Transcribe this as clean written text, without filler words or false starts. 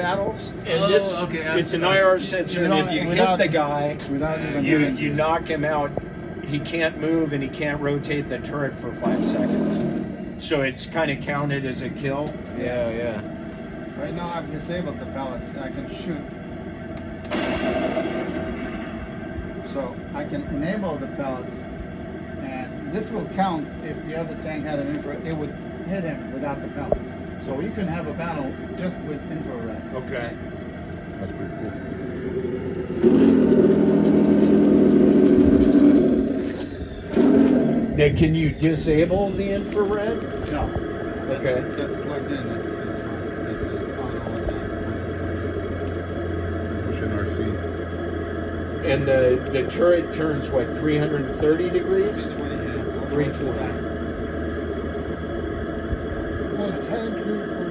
battles, and Oh, this okay, it's an IR sensor, and if you hit without- the guy, without even you hitting you knock him out. He can't move and he can't rotate the turret for 5 seconds. So it's kind of counted as a kill. Yeah, yeah. Right now I've disabled the pellets. I can shoot. So I can enable the pellets, and this will count if the other tank had an infrared. It would hit him without the pellets. So you can have a battle just with infrared. Okay. That's pretty cool. Now, can you disable the infrared? No. That's, Okay. that's plugged in. It's fine. It's on all the time. Push NRC. And the turret turns what, 330 degrees? 320, yeah. 320. Well, tank room for